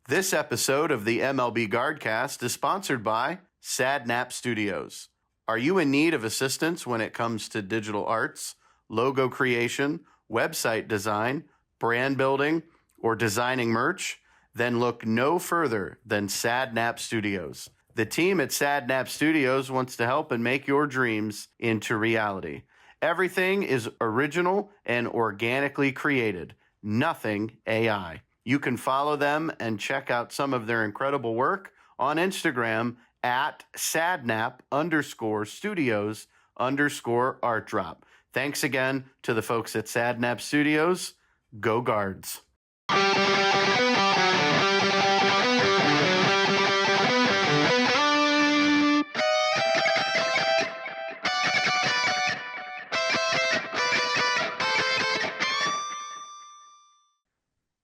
This episode of the MLB Guardcast is sponsored by Sadnap Studios. Are you in need of assistance when it comes to digital arts, logo creation, website design, brand building, or designing merch? Then look no further than Sadnap Studios. The team at Sadnap Studios wants to help and make your dreams into reality. Everything is original and organically created, nothing AI. You can follow them and check out some of their incredible work on Instagram at sadnap_studios_art drop. Thanks again to the folks at Sadnap Studios. Go Guards.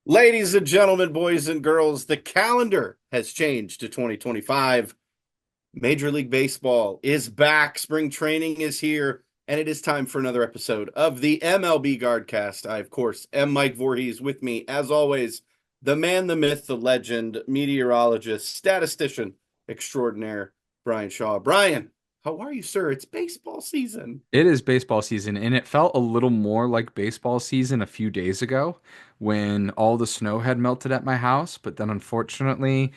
Ladies and gentlemen, boys and girls, the calendar has changed to 2025. Major League Baseball is back. Spring training is here, and it is time for another episode of the MLB Guardcast. I, of course, am Mike Vorhies. With me, as always, the man, the myth, the legend, meteorologist, statistician extraordinaire, Bryan Shaw. Bryan, how are you, sir? It's baseball season. It is baseball season, and it felt a little more like baseball season a few days ago when all the snow had melted at my house. But then, unfortunately,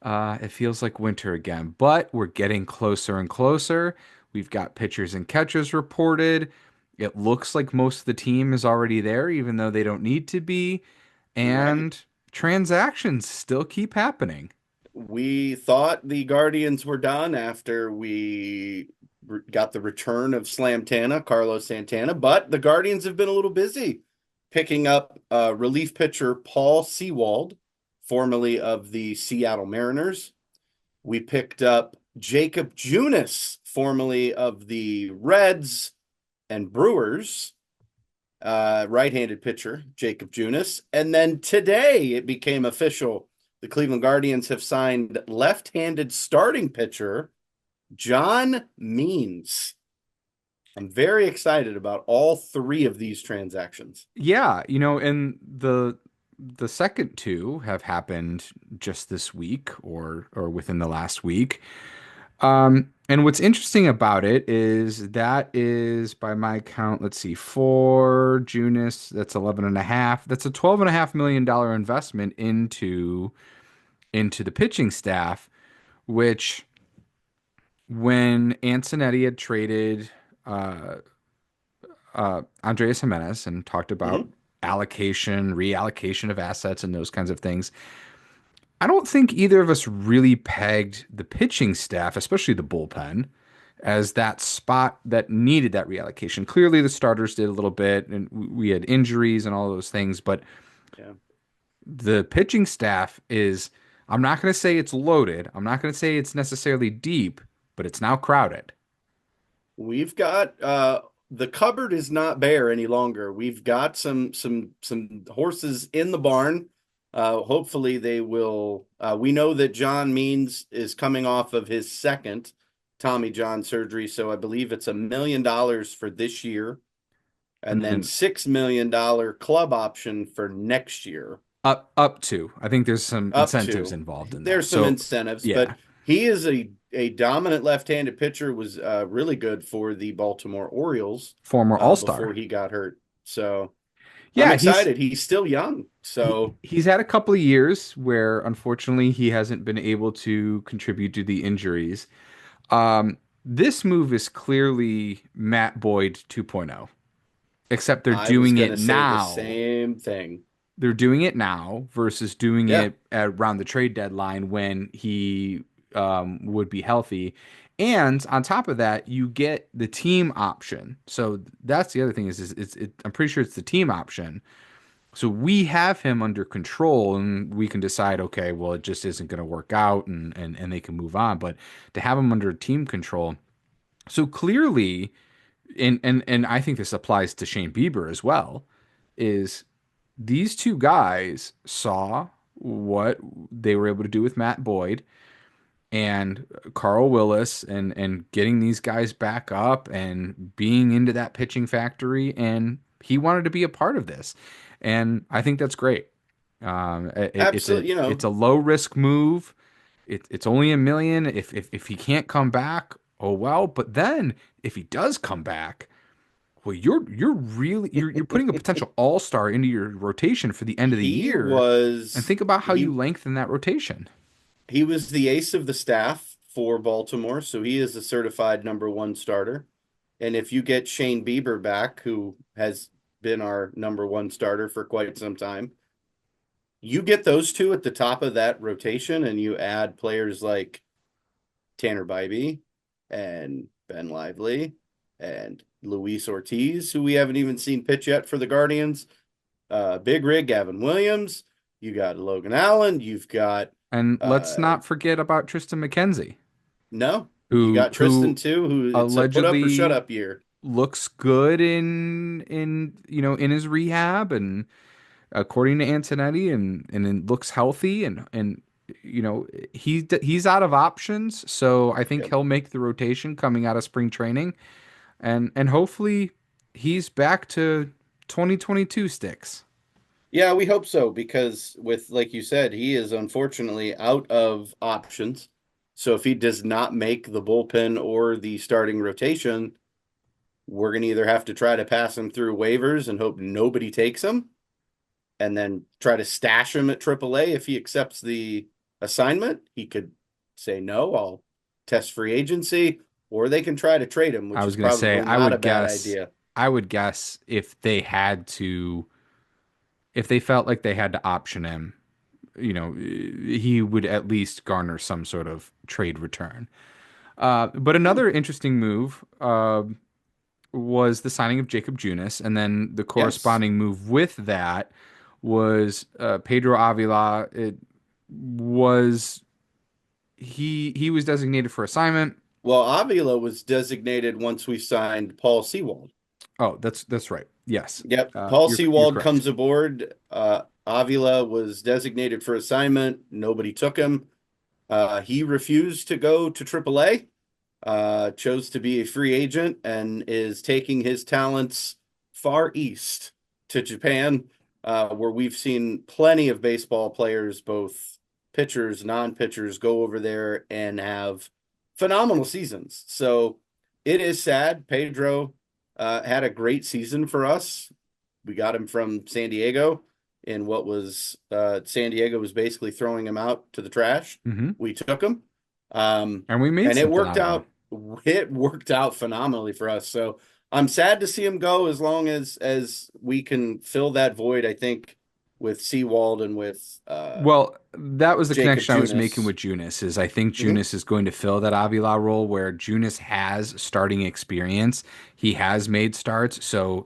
it feels like winter again. But we're getting closer and closer. We've got pitchers and catchers reported. It looks like most of the team is already there, even though they don't need to be. Right. And transactions still keep happening. We thought the Guardians were done after we got the return of Carlos Santana, but the Guardians have been a little busy picking up relief pitcher Paul Sewald, formerly of the Seattle Mariners. We picked up Jacob Junis, formerly of the Reds and Brewers, right-handed pitcher Jacob Junis. And then today it became official. The Cleveland Guardians have signed left-handed starting pitcher John Means. I'm very excited about all three of these transactions. Yeah, and the second two have happened just this week or within the last week. And what's interesting about it is that is by my count, let's see, for Junis, that's 11 and a half. That's a $12.5 million investment into the pitching staff, which when Antonetti had traded uh Andreas Jimenez and talked about Mhm. reallocation of assets and those kinds of things. I don't think either of us really pegged the pitching staff, especially the bullpen, as that spot that needed that reallocation. Clearly, the starters did a little bit, and we had injuries and all those things, but Yeah. the pitching staff is, I'm not going to say it's loaded. I'm not going to say it's necessarily deep, but it's now crowded. We've got the cupboard is not bare any longer. We've got some horses in the barn. Hopefully they will. We know that John Means is coming off of his second Tommy John surgery, so I believe it's $1 million for this year, and And then then $6 million club option for next year. up to, I think there's some Up incentives to. involved in that. There's some So, incentives, but yeah, he is a dominant left-handed pitcher. Was really good for the Baltimore Orioles former before All-Star. he got hurt. So I'm Yeah, excited. He's still young. So he's had a couple of years where unfortunately he hasn't been able to contribute to the injuries. This move is clearly Matt Boyd 2.0, except they're I was doing going it to say the now. same thing. They're doing it now versus doing Yeah. it around the trade deadline when he would be healthy. And on top of that, you get the team option. So that's the other thing I'm pretty sure it's the team option. So we have him under control and we can decide, okay, well, it just isn't going to work out and they can move on. But to have him under team control, so clearly, and I think this applies to Shane Bieber as well, is these two guys saw what they were able to do with Matt Boyd and Carl Willis and getting these guys back up and being into that pitching factory, and he wanted to be a part of this. And I think that's great. Absolutely. It's a low risk move. It's only 1 million. If he can't come back, oh well. But then if he does come back, well, you're putting a potential all-star into your rotation for the end of the he year. And was think about how you he lengthen that rotation. he was the ace of the staff for Baltimore, so he is a certified number one starter. And if you get Shane Bieber back, who has been our number one starter for quite some time, you get those two at the top of that rotation, and you add players like Tanner Bybee and Ben Lively and Luis Ortiz, who we haven't even seen pitch yet for the Guardians. Big Rig, Gavin Williams. You got Logan Allen. You've got And let's uh, not forget about Tristan McKenzie, no, you who got Tristan who too, who it's a put up or shut allegedly up year. looks good in his rehab and according to Antonetti and it looks healthy and he's out of options, so I think Yep. he'll make the rotation coming out of spring training and hopefully he's back to 2022 sticks. Yeah, we hope so because with like you said, he is unfortunately out of options. So if he does not make the bullpen or the starting rotation, we're going to either have to try to pass him through waivers and hope nobody takes him, and then try to stash him at AAA if he accepts the assignment. He could say no, I'll test free agency, or they can try to trade him, I which was is gonna say probably not a bad idea. I would guess if they had to if they felt like they had to option him, he would at least garner some sort of trade return. But Hmm. another interesting move was the signing of Jacob Junis, and then the Yes. corresponding move with that was Pedro Avila. It was he was designated for assignment. Well, Avila was designated once we signed Paul Sewald. Oh, that's right. Yes, Yep. Paul you're Sewald correct. comes aboard. Avila was designated for assignment. Nobody took him. He refused to go to AAA, chose to be a free agent, and is taking his talents far east to Japan, where we've seen plenty of baseball players, both pitchers, non-pitchers, go over there and have phenomenal seasons. So it is sad. Pedro had a great season for us. We got him from San Diego in what was San Diego was basically throwing him out to the trash. Hmm. We took him. Um, And we made and it something worked out of him. out. It worked out phenomenally for us. So I'm sad to see him go as long as we can fill that void, I think, with Seawald and with Well, that was the Jacob connection I was making Junis. with Junis is I think Hmm. Junis is going to fill that Avila role where Junis has starting experience. He has made starts. So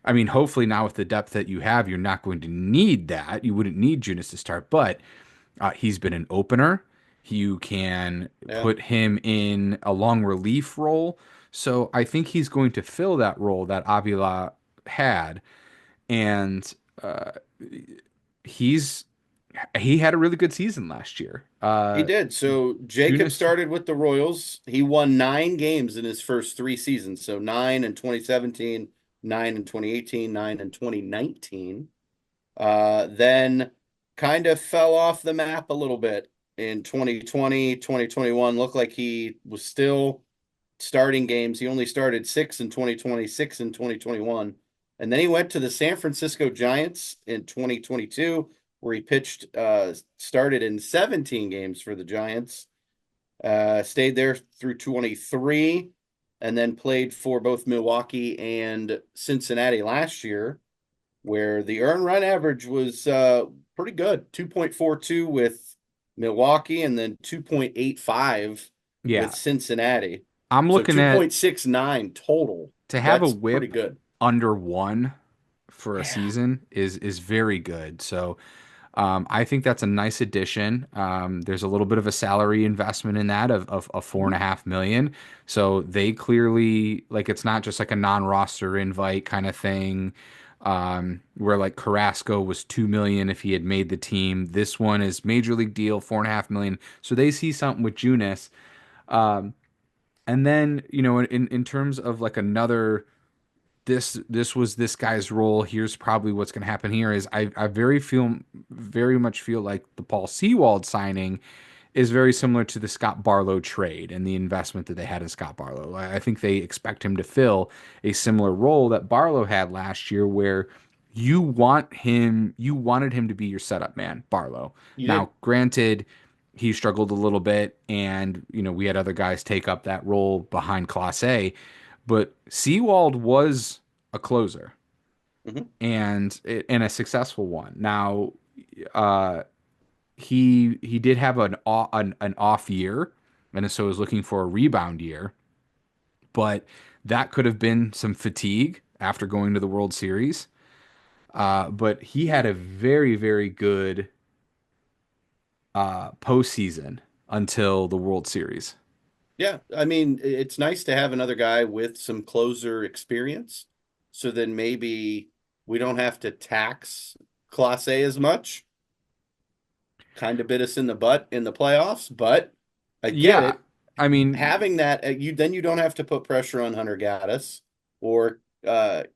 I mean, hopefully now with the depth that you have, you're not going to need that. You wouldn't need Junis to start, but he's been an opener. You can Yeah, put him in a long relief role. So I think he's going to fill that role that Avila had. And uh, he's he had a really good season last year. he did. So Jacob Junis, started with the Royals. He won 9 games in his first 3 seasons. So nine in 2017, nine in 2018, nine in 2019. Then kind of fell off the map a little bit in 2020, 2021. Looked like he was still starting games. He only started six in 2020, six in 2021. And then he went to the San Francisco Giants in 2022, where he pitched, started in 17 games for the Giants, stayed there through 23, and then played for both Milwaukee and Cincinnati last year, where the earned run average was pretty good, 2.42 with Milwaukee and then 2.85 with yeah, Cincinnati. I'm So looking at 2.69 total. to have a That's pretty whip good. under one for a Yeah. season is very good. So I think that's a nice addition. There's a little bit of a salary investment in that of four and Mhm. a half million. So they clearly like it's not just like a non-roster invite kind of thing. Where like Carrasco was 2 million if he had made the team. This one is major league deal, 4.5 million. So they see something with Junis. And then, in terms of like another this was this guy's role. Here's probably what's going to happen here. Is I very much feel like the Paul Sewald signing is very similar to the Scott Barlow trade and the investment that they had in Scott Barlow. I think they expect him to fill a similar role that Barlow had last year, where you wanted him to be your setup man, Barlow. You did. Now, granted, he struggled a little bit, and we had other guys take up that role behind Class A, but Sewald was a closer Mhm. and a successful one. Now, uh, he did have an off year, and so was looking for a rebound year, but that could have been some fatigue after going to the World Series. But he had a very, very good postseason until the World Series. Yeah, I mean, it's nice to have another guy with some closer experience. So then maybe we don't have to tax Class A as much. Kind of bit us in the butt in the playoffs, but I get Yeah, it. I mean, Having that, you don't have to put pressure on Hunter Gaddis or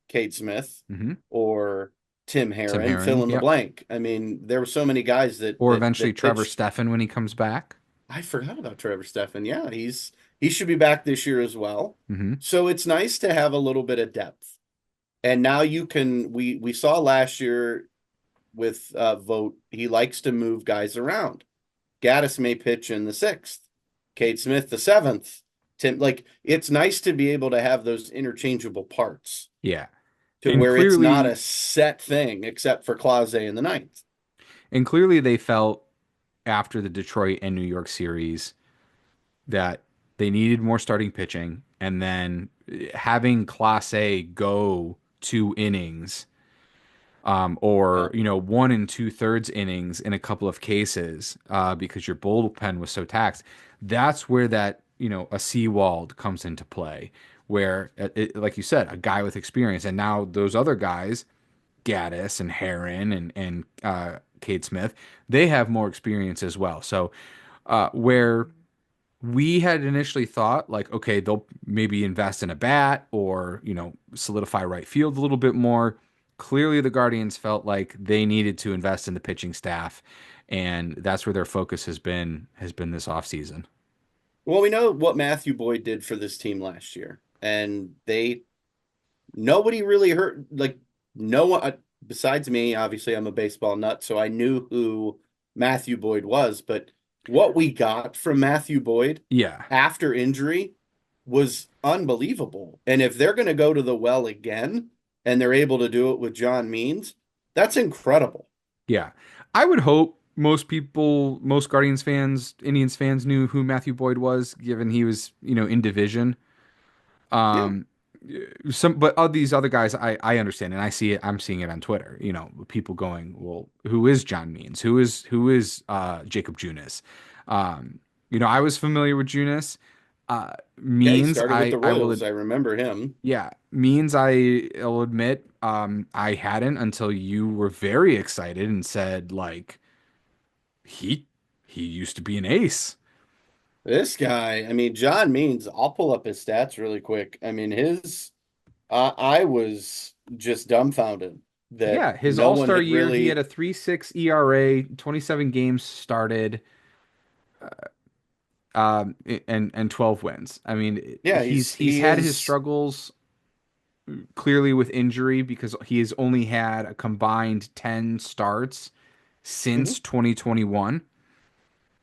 Cade Smith mhm, or Tim Tim Herron, fill Herron, in the yep, blank. I mean, there were so many guys or eventually that Trevor pitched. Stephan when he comes back. I forgot about Trevor Stephan. Yeah, he should be back this year as well. Hmm. So it's nice to have a little bit of depth. And now you can we saw last year with Vogt, he likes to move guys around. Gaddis may pitch in the sixth, Cade Smith the seventh. Tim, like it's nice to be able to have those interchangeable parts Yeah, to and where it's not a clearly, set thing except for Clase in the ninth. and clearly they felt after the Detroit and New York series that they needed more starting pitching, and then having Class A go 2 innings, or Yeah. 1 2/3 innings in a couple of cases, because your bullpen was so taxed. That's where that a Seawald comes into play, where like you said, a guy with experience, and now those other guys, Gaddis and Heron and Cade Smith, they have more experience as well. So where we had initially thought like, okay, they'll maybe invest in a bat or, solidify right field a little bit more. Clearly, the Guardians felt like they needed to invest in the pitching staff, and that's where their focus has been this offseason. Well, we know what Matthew Boyd did for this team last year, and they nobody really heard like no one besides me. Obviously, I'm a baseball nut, so I knew who Matthew Boyd was. But what we got from Matthew Boyd Yeah. after injury was unbelievable. And if they're going to go to the well again and they're able to do it with John Means, that's incredible. Yeah. I would hope most Guardians fans, Indians fans knew who Matthew Boyd was, given he was, in division. Yeah. Um, but all these other guys, I understand, and I see it. I'm seeing it on Twitter. People going, "Well, who is John Means? Who is Jacob Junis?" I was familiar with Junis. Yeah, he Means, started with the I will, Royals. I remember him. yeah, Means, I'll admit, I hadn't until you were very excited and said like he he used to be an ace. This guy, I mean, John Means, I'll pull up his stats really quick. I mean, I was just dumbfounded that Yeah, his no one All-Star had year, he had really, a 3.6 ERA, 27 games started, and 12 wins. I mean, yeah, he's he had his is, struggles clearly with injury because he has only had a combined 10 starts mhm. since 2021,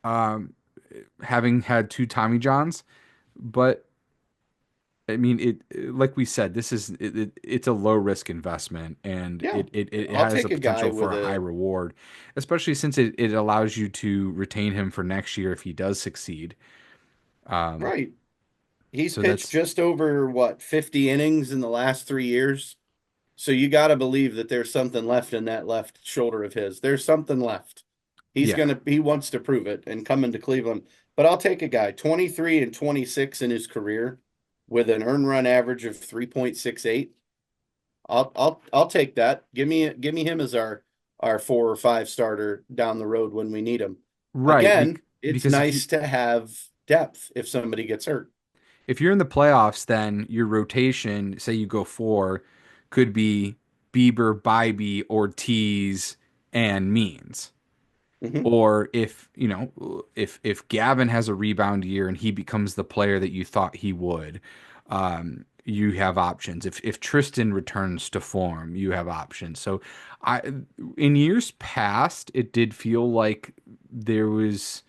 um, having had two Tommy Johns. But I mean, like we said, it's a low risk investment, and Yeah, it I'll has take a a guy potential for with a high a, reward, especially since it allows you to retain him for next year if he does succeed. Um, right. He's so pitched that's just over what, 50 innings in the last 3 years. So you got to believe that there's something left in that left shoulder of his. There's something left. Yeah, He wants to prove it and come into Cleveland. But I'll take a guy 23 and 26 in his career with an earned run average of 3.68. I'll take that. Give me him as our 4 or 5 starter down the road when we need him. right. Again, it's Because nice to have depth if somebody gets hurt. if you're in the playoffs, then your rotation, say you go four. could be Bieber, Bybee, Ortiz, and Means. Hmm. Or if, if Gavin has a rebound year and he becomes the player that you thought he would, you have options. If Tristan returns to form, you have options. So I in years past, it did feel like there was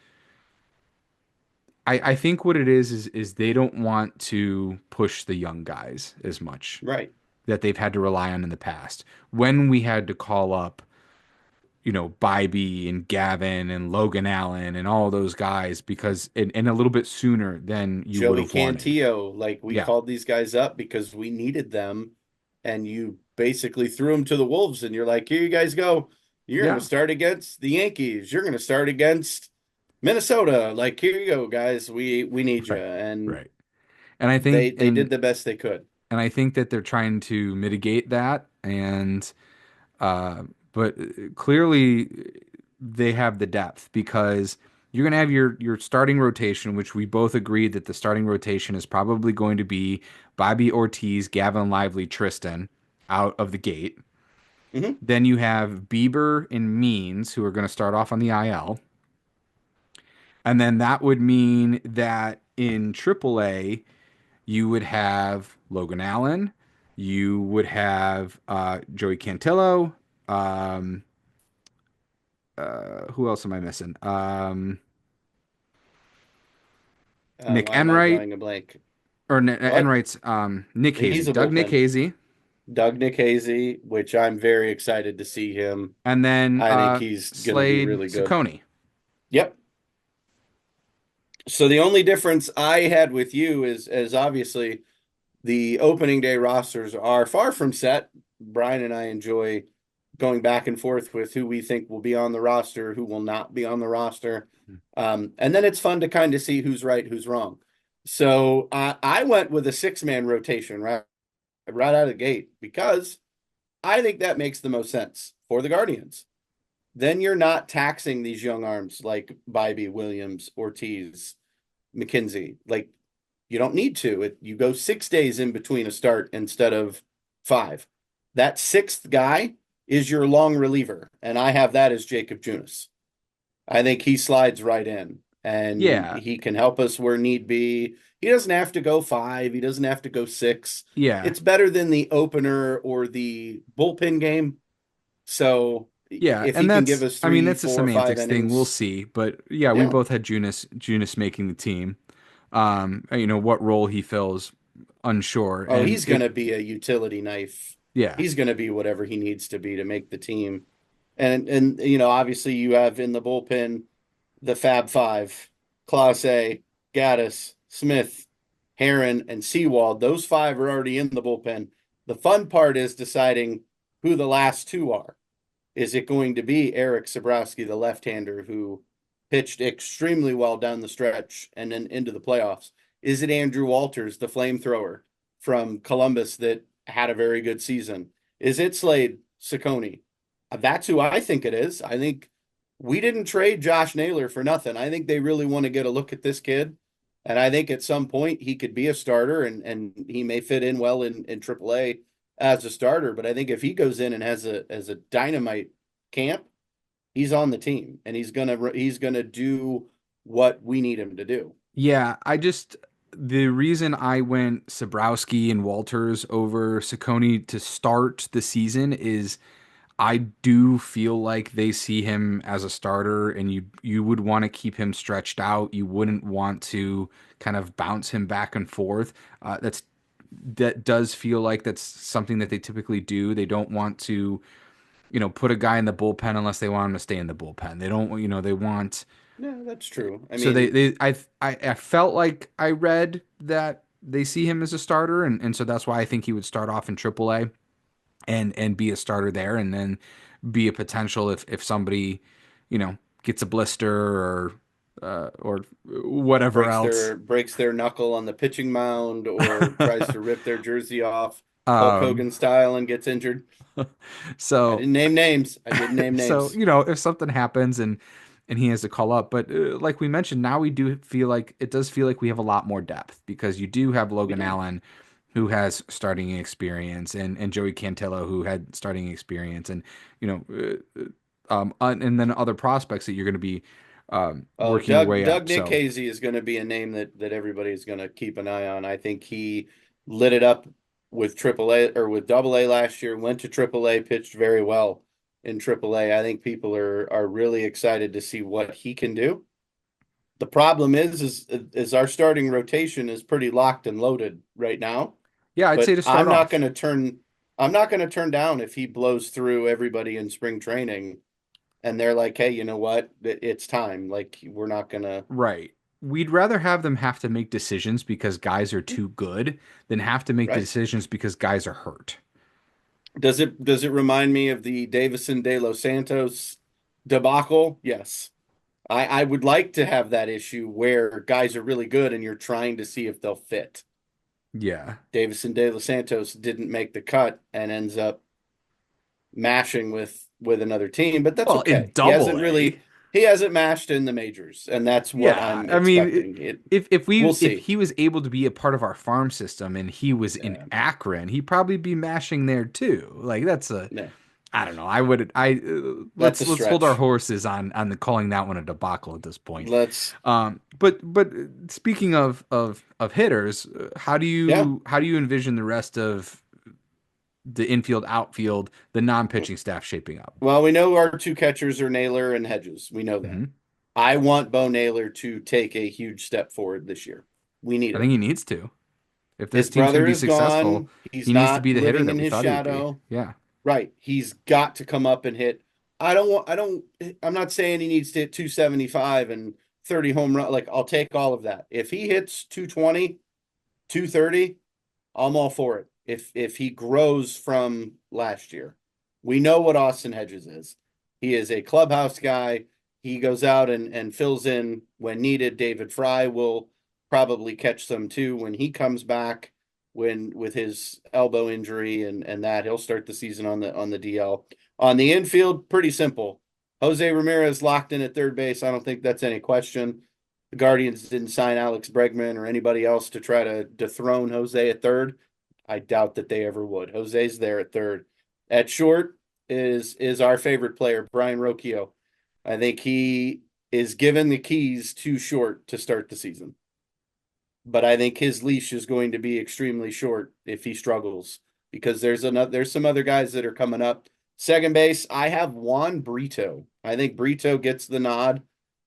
I think what it is they don't want to push the young guys as much Right. that they've had to rely on in the past. When we had to call up Bybee and Gavin and Logan Allen and all those guys because and a little bit sooner than you would Joey have wanted. Cantillo, like we Yeah. called these guys up because we needed them, and you basically threw them to the Wolves, and you're like, here you guys go. You're going to Yeah. start against the Yankees. You're going to start against Minnesota. Like, here you go, guys. We need you, Right. and Right. And I think they did the best they could. and I think that they're trying to mitigate that and uh but clearly they have the depth because you're going to have your starting rotation, which we both agreed that the starting rotation is probably going to be Bobby Ortiz, Gavin Lively, Tristan out of the gate. Hmm. Then you have Bieber and Means, who are going to start off on the IL. And then that would mean that in AAA, you would have Logan Allen, you would have Joey Cantillo. Um, who else am I missing? Nick Why am I Enright, drawing a blank? or What? Enright's Nick He's Hazy, a Doug Nick bullpen. Hazy, Doug Nikhazy, which I'm very excited to see him. and then I think he's going to be Slade really good. Ciccone. Yep. So the only difference I had with you is obviously the opening day rosters are far from set. Brian and I enjoy going back and forth with who we think will be on the roster, who will not be on the roster. And then it's fun to kind of see who's right, who's wrong. So I went with a six-man rotation right out of the gate because I think that makes the most sense for the Guardians. Then you're not taxing these young arms like Bybee, Williams, Ortiz, McKenzie. Like you don't need to. You go 6 days in between a start instead of five. That sixth guy is your long reliever, and I have that as Jacob Junis. I think he slides right in, and Yeah, he can help us where need be. He doesn't have to go five. He doesn't have to go six. yeah, It's better than the opener or the bullpen game. So yeah, if and he can give that's us I mean three, that's a four, or five semantics thing. We'll innings, see, but yeah, we yeah. both had Junis making the team. What role he fills, unsure, Oh, and he's going it to be a utility knife. yeah, He's going to be whatever he needs to be to make the team. And obviously you have in the bullpen the Fab Five, Clase, Gaddis, Smith, Heron, and Seawald. Those five are already in the bullpen. The fun part is deciding who the last two are. Is it going to be Eric Sabrowski, the left-hander, who pitched extremely well down the stretch and then into the playoffs? Is it Andrew Walters, the flamethrower from Columbus that had a very good season? Is it Slade Ciccone? That's who I think it is. I think we didn't trade Josh Naylor for nothing. I think they really want to get a look at this kid. And I think at some point he could be a starter and he may fit in well in AAA as a starter. But I think if he goes in and has a dynamite camp, he's on the team and he's gonna do what we need him to do. yeah. The reason I went Sabrowski and Walters over Ciccone to start the season is I do feel like they see him as a starter, and you would want to keep him stretched out. You wouldn't want to kind of bounce him back and forth. That does feel like that's something that they typically do. They don't want to, put a guy in the bullpen unless they want him to stay in the bullpen. They don't, they want. Yeah, that's true. I So mean, I felt like I read that they see him as a starter, and so that's why I think he would start off in AAA and be a starter there, and then be a potential if somebody, gets a blister or whatever else. breaks their knuckle on the pitching mound or tries to rip their jersey off Hulk Um, Hogan style and gets injured. I so didn't name names. I didn't name so names. if something happens and he has to call up, but like we mentioned, now we do feel like it does feel like we have a lot more depth because you do have We Logan do. Allen, who has starting experience, and Joey Cantillo, who had starting experience, and you and then other prospects that you're going to be Oh, working your way Doug up. Nick So Casey is going to be a name that everybody's going to keep an eye on. I think he lit it up with AAA or with AA last year, went to AAA, pitched very well in AAA. I think people are really excited to see what he can do. The problem is our starting rotation is pretty locked and loaded right now, yeah, I'd say but to start off. I'm not going to turn down if he blows through everybody in spring training and they're like, "Hey, you know what? It's time." Like we're not going to, Right. We'd rather have them have to make decisions because guys are too good than have to make right? decisions because guys are hurt. Does it remind me of the Davison de Los Santos debacle? Yes. I would like to have that issue where guys are really good and you're trying to see if they'll fit. Yeah. Davison de Los Santos didn't make the cut and ends up mashing with another team, but that's Well, in okay. double A. He hasn't mashed in the majors, and that's what Yeah. I'm I mean, expecting. It We'll if see. he was able to be a part of our farm system and he was in Yeah, Akron, he'd probably be mashing there too. Like that's a yeah, I don't know. I would I that's a let's hold our stretch. horses on the calling that one a debacle at this point. Let's But speaking of hitters, Yeah. how do you envision the rest of the infield, outfield, the non-pitching staff shaping up? Well, we know our two catchers are Naylor and Hedges. We know that. Hmm. I want Bo Naylor to take a huge step forward this year. We need I it. think he needs to. If this His team's going to brother be is successful, gone. He's he needs to not be the hitter living that in we his thought he would be. shadow. Yeah. Right. He's got to come up and hit. I'm not saying he needs to hit 275 and 30 home run. Like, I'll take all of that. If he hits 220, 230, I'm all for it. If he grows from last year, we know what Austin Hedges is. He is a clubhouse guy. He goes out and fills in when needed. David Fry will probably catch some too when he comes back when with his elbow injury and that he'll start the season on the DL. On the infield, pretty simple. Jose Ramirez locked in at third base. I don't think that's any question. The Guardians didn't sign Alex Bregman or anybody else to try to dethrone Jose at third. I doubt that they ever would. Jose's there at third. At short is our favorite player, Brian Rocchio. I think he is given the keys too short to start the season. But I think his leash is going to be extremely short if he struggles because there's some other guys that are coming up. Second base, I have Juan Brito. I think Brito gets the nod.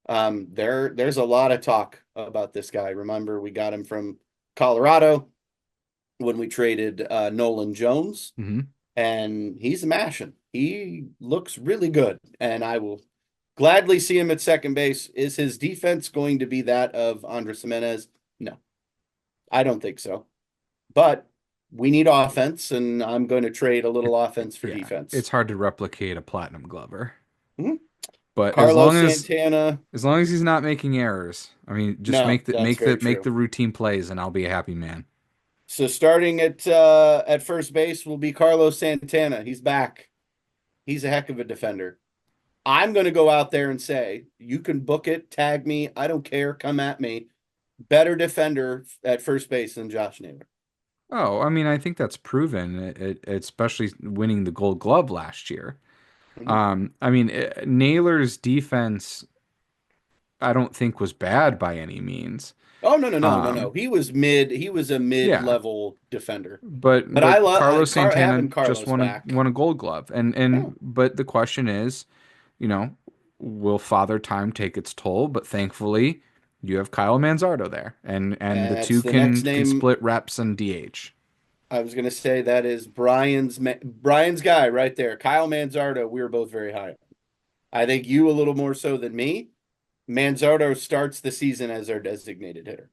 There's a lot of talk about this guy. Remember, we got him from Colorado when we traded Nolan Jones, Hmm. and he's mashing. He looks really good, and I will gladly see him at second base. Is his defense going to be that of Andres Jimenez? No, I don't think so. But we need offense, and I'm going to trade a It, little offense for yeah. defense. It's hard to replicate a platinum glover. Hmm? But Carlos Santana, as long as he's not making errors, I mean, just no, that's very make true. the routine plays and I'll be a happy man. So starting at first base will be Carlos Santana. He's back. He's a heck of a defender. I'm going to go out there and say, you can book it, tag me. I don't care. Come at me. Better defender at first base than Josh Naylor. Oh, I mean, I think that's proven, especially winning the Gold Glove last year. Mhm. I mean, Naylor's defense, I don't think was bad by any means. Oh, no, no, no, no, no. Um, He was mid. He was a yeah, mid-level defender. but But I love Carlos Santana having just Carlos back. won a Gold Glove, Yeah, and but the question is, you know, will Father Time take its toll? But thankfully, you have Kyle Manzardo there, and the that's two the next can name. split reps and DH. I was going to say that is Brian's guy right there. Kyle Manzardo. We were both very high. I think you a little more so than me. Manzardo starts the season as our designated hitter,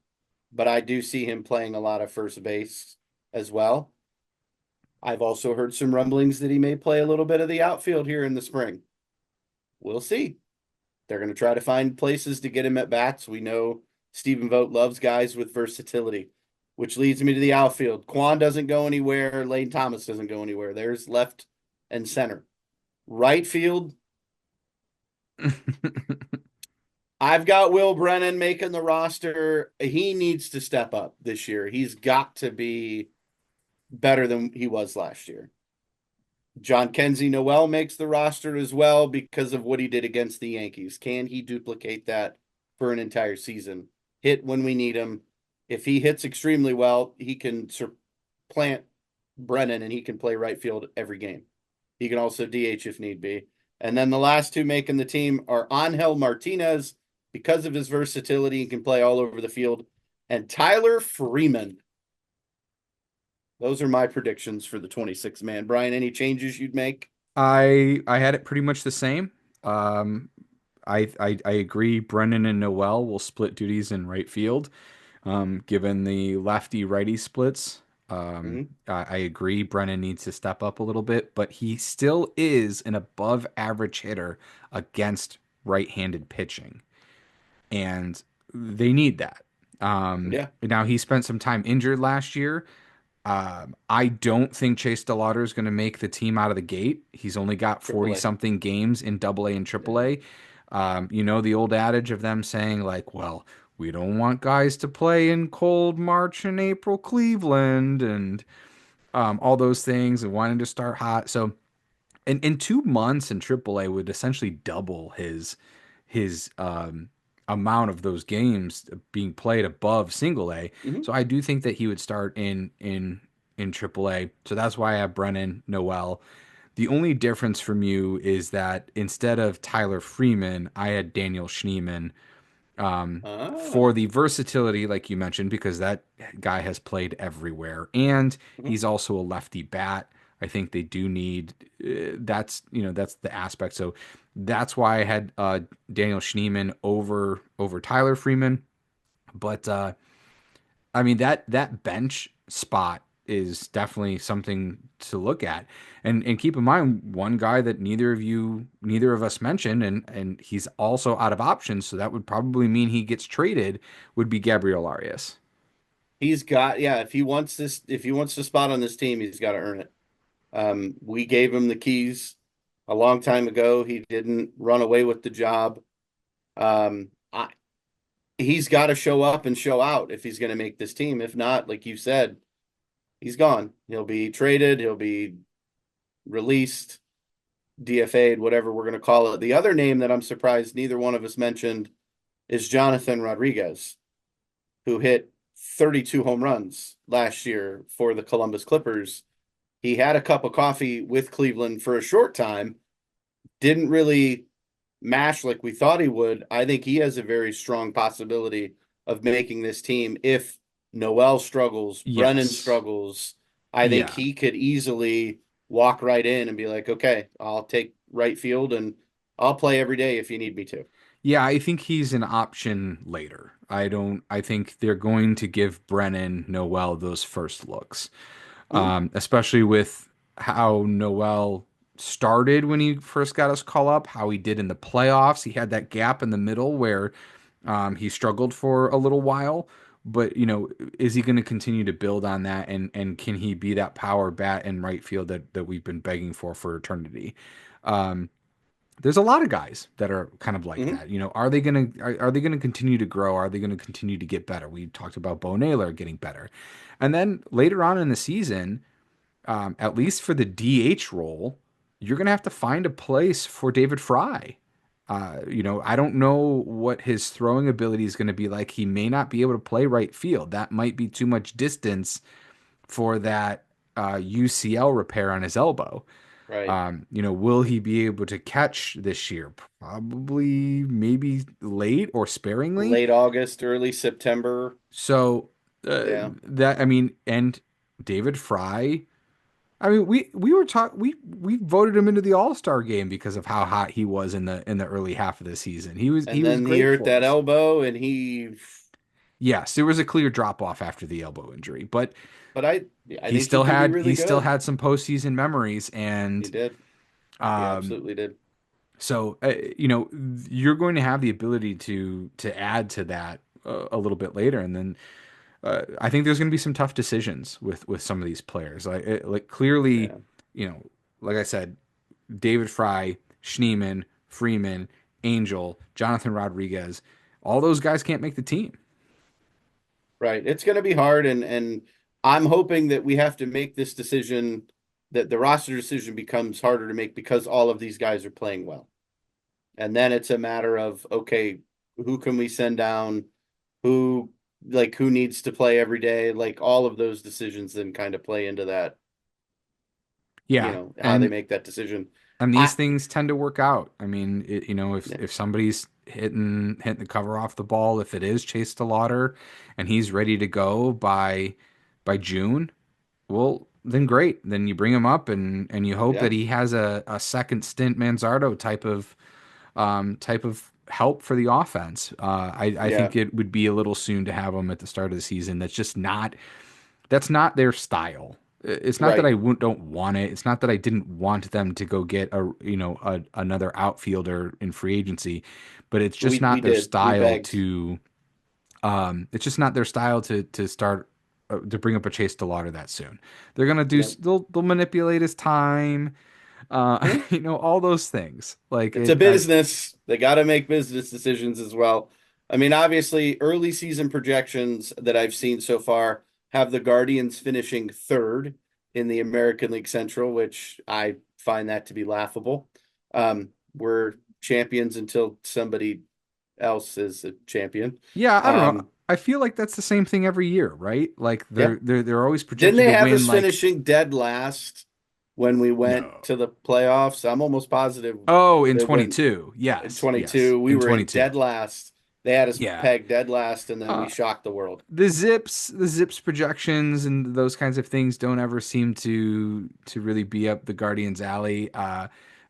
but I do see him playing a lot of first base as well. I've also heard some rumblings that he may play a little bit of the outfield here in the spring. We'll see. They're going to try to find places to get him at bats. We know Stephen Vogt loves guys with versatility, which leads me to the outfield. Quan doesn't go anywhere. Lane Thomas doesn't go anywhere. There's left and center. Right field, I've got Will Brennan making the roster. He needs to step up this year. He's got to be. better than he was last year. John Kenzie Noel makes the roster as well because of what he did against the Yankees. Can he duplicate that for an entire season? Hit when we need him. If he hits extremely well, he can supplant Brennan and he can play right field every game. He can also DH if need be. And then the last two making the team are Angel Martinez because of his versatility and can play all over the field, and Tyler Freeman. Those are my predictions for the 26 man. Brian, any changes you'd make? I had it pretty much the same. Um, I agree. Brennan and Noel will split duties in right field, given the lefty righty splits. Mm-hmm. I agree. Brennan needs to step up a little bit, but he still is an above average hitter against right-handed pitching, and they need that. Yeah, Now he spent some time injured last year. I don't think Chase DeLauder is going to make the team out of the gate. He's only got 40 AAA. something games in Double A and Triple Yeah. A. You know, the old adage of them saying, like, well, we don't want guys to play in cold March and April Cleveland and all those things and wanting to start hot. So, in 2 months in AAA would essentially double his amount of those games being played above single A. Mm-hmm. So I do think that he would start in AAA. So that's why I have Brennan Noel. The only difference from you is that instead of Tyler Freeman, I had Daniel Schneemann for Ah. the versatility, like you mentioned, because that guy has played everywhere, and Mm-hmm. he's also a lefty bat. I think they do need that's the aspect. So that's why I had Daniel Schneemann over Tyler Freeman. But I mean that bench spot is definitely something to look at. And keep in mind one guy that neither of us mentioned and he's also out of options, so that would probably mean he gets traded would be Gabriel Arias. He's got, yeah, if he wants to spot on this team, he's got to earn it. We gave him the keys a long time ago. He didn't run away with the job. Um, I, he's got to show up and show out if he's going to make this team. If not, like you said, he's gone. He'll be traded, he'll be released, DFA'd, whatever we're going to call it. The other name that I'm surprised neither one of us mentioned is Jonathan Rodriguez, who hit 32 home runs last year for the Columbus Clippers. He had a cup of coffee with Cleveland for a short time, didn't really mash like we thought he would. I think he has a very strong possibility of making this team if Noel struggles, Brennan Yes. struggles. I think Yeah. he could easily walk right in and be like, okay, I'll take right field and I'll play every day if you need me to. Yeah, I think he's an option later. I think they're going to give Brennan Noel those first looks. Mhm. Especially with how Noel started when he first got his call up, how he did in the playoffs. He had that gap in the middle where he struggled for a little while. But is he going to continue to build on that, and can he be that power bat in right field that we've been begging for eternity? Um, there's a lot of guys that are kind of like Mhm. that. Are they gonna continue to grow? Are they gonna continue to get better? We talked about Bo Naylor getting better, and then later on in the season, at least for the DH role, you're going to have to find a place for David Fry. I don't know what his throwing ability is going to be like. He may not be able to play right field. That might be too much distance for that UCL repair on his elbow. Right. Will he be able to catch this year? Probably, maybe late or sparingly. Late August, early September. So Yeah. that I mean, and David Fry. I mean, we voted him into the All-Star game because of how hot he was in the early half of the season. He And was then he great hurt for that us. elbow and he, Yes, there was a clear drop off after the elbow injury, but but I he think he still can be had he really still good. had some postseason memories, He and did. He um, absolutely did. so you're going to have the ability to add to that a little bit later, and then I think there's going to be some tough decisions with some of these players. Like clearly, Yeah. you know, like I said, David Fry, Schneeman, Freeman, Angel, Jonathan Rodriguez, all those guys can't make the team. Right. It's going to be hard. And I'm hoping that we have to make this decision, that the roster decision becomes harder to make because all of these guys are playing well. And then it's a matter of, okay, who can we send down? Who who needs to play every day? Like all of those decisions then kind of play into that, Yeah, how they make that decision. and these I things tend to work out. I mean, Yeah. if somebody's hitting the cover off the ball, if it is Chase DeLauder and he's ready to go by June, well, then great. Then you bring him up and you hope Yeah. that he has a second stint Manzardo type of help for the offense. I Yeah. think it would be a little soon to have him at the start of the season. That's not their style. It's not that Right. don't want it. It's not that I didn't want them to go get another outfielder in free agency, but it's just We not their did. We style begged. to. It's just not their style to start to bring up a Chase DeLauder that soon. They're gonna do. No. They'll manipulate his time. Hmm? All those things. Like It's a it. business. They got to make business decisions as well. I mean, obviously, early season projections that I've seen so far have the Guardians finishing third in the American League Central, which I find that to be laughable. We're champions until somebody else is a champion. Yeah, I don't know. Um, I feel like that's the same thing every year, right? Like yeah. they're always Didn't projected they to have win us like finishing dead last when we went no. to the playoffs? I'm almost positive Oh, in that when 22. in Yes, yes. 22. We In were in 22. dead last. They had us Yeah. pegged dead last, and then we Uh shocked the world. the zips projections and those kinds of things don't ever seem to really be up the Guardians' alley.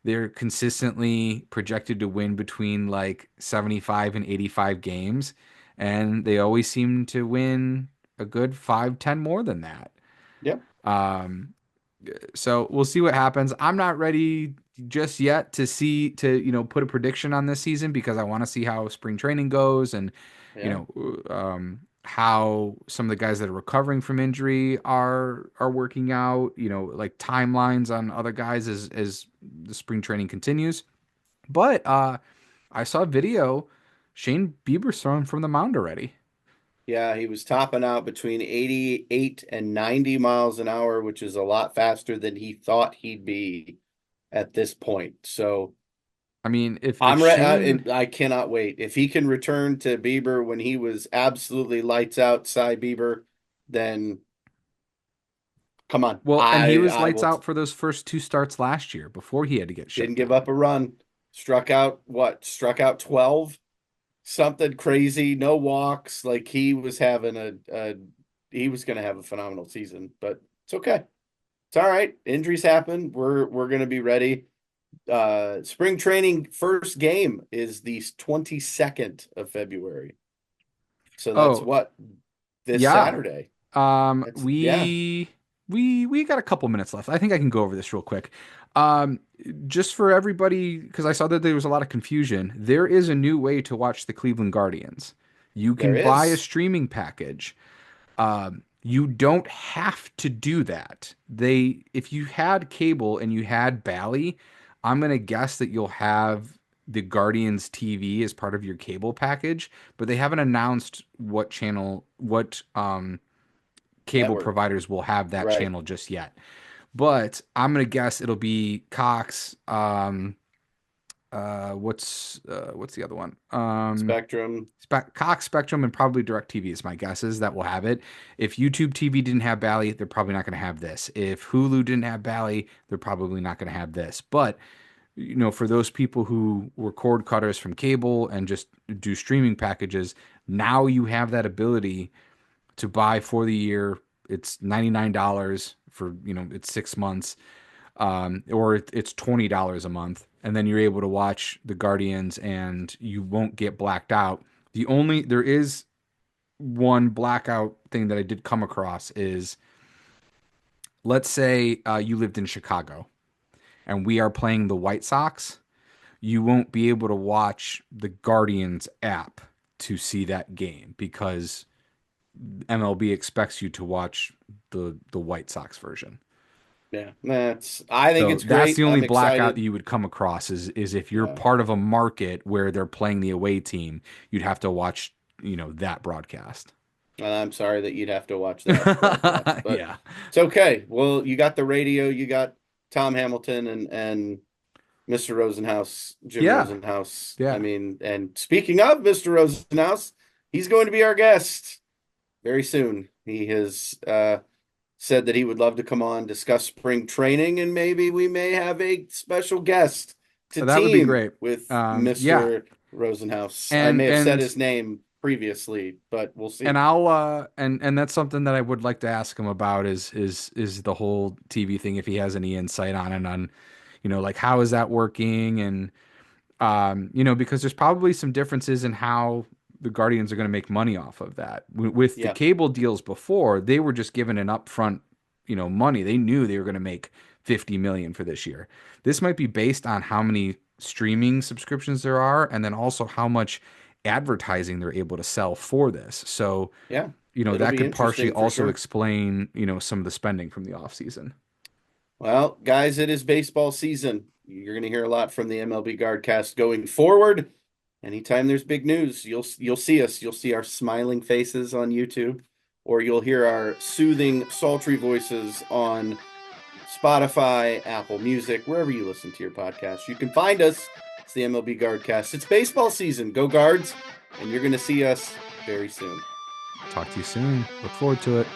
They're consistently projected to win between like 75 and 85 games, and they always seem to win a good 5, 10 more than that. Yep. Um, so we'll see what happens. I'm not ready just yet to put a prediction on this season because I want to see how spring training goes and you Yeah. know how some of the guys that are recovering from injury are working out, like timelines on other guys as the spring training continues. But I saw a video Shane Bieber's throwing from the mound already. Yeah. He was topping out between 88 and 90 miles an hour, which is a lot faster than he thought he'd be at this point. So I mean, if Shane. I cannot wait. If he can return to Bieber when he was absolutely lights out, Cy Bieber, then come on. Well, and he was I lights will. out for those first two starts last year before he had to get shut Didn't give down. up a run. Struck out what? Struck out 12, something crazy, no walks. Like he was having he was going to have a phenomenal season, but it's okay. It's all right. Injuries happen. We're going to be ready. Spring training first game is the 22nd of February. So that's Oh, what, this yeah. Saturday. Um, That's yeah, we we got a couple minutes left. I think I can go over this real quick. Um, just for everybody, because I saw that there was a lot of confusion. There is a new way to watch the Cleveland Guardians. You there can buy a is. streaming package. You don't have to do that. If you had cable and you had Bally, I'm gonna guess that you'll have the Guardians TV as part of your cable package, but they haven't announced what cable Network. providers will have that Right. channel just yet. But I'm gonna guess it'll be Cox. What's the other one? Spectrum. Cox, Spectrum, and probably DirecTV is my guesses that will have it. If YouTube TV didn't have Bally, they're probably not going to have this. If Hulu didn't have Bally, they're probably not going to have this. But for those people who were cord cutters from cable and just do streaming packages, now you have that ability to buy for the year. It's $99 for it's 6 months, or it's $20 a month, and then you're able to watch the Guardians, and you won't get blacked out. There is one blackout thing that I did come across is, let's say you lived in Chicago and we are playing the White Sox. You won't be able to watch the Guardians app to see that game because MLB expects you to watch the White Sox version. Yeah. I think So it's that's the great. only I'm blackout that excited. you would come across is if you're Yeah. part of a market where they're playing the away team, you'd have to watch, that broadcast. I'm sorry that you'd have to watch that broadcast, but Yeah. it's okay. Well, you got the radio, you got Tom Hamilton and Mr. Rosenhaus, Jim Yeah. Rosenhaus. I Yeah. mean, and speaking of Mr. Rosenhaus, he's going to be our guest very soon. He has said that he would love to come on, discuss spring training, and maybe we may have a special guest to That would be team great. with Yeah. Mr. Rosenhaus. I And may have said and his name previously, but we'll and see. I'll and that's something that I would like to ask him about is the whole TV thing, if he has any insight on it, on, like, how is that working? And because there's probably some differences in how the Guardians are going to make money off of that. With the Yeah, cable deals before, they were just given an upfront, money. They knew they were going to make 50 million for this year. This might be based on how many streaming subscriptions there are, and then also how much advertising they're able to sell for this. So, yeah. It'll that be could partially interesting for also sure. explain, some of the spending from the offseason. Well, guys, it is baseball season. You're going to hear a lot from the MLB Guardcast going forward. Anytime there's big news, you'll see us. You'll see our smiling faces on YouTube, or you'll hear our soothing, sultry voices on Spotify, Apple Music, wherever you listen to your podcast. You can find us. It's the MLB Guardcast. It's baseball season. Go Guards, and you're going to see us very soon. Talk to you soon. Look forward to it.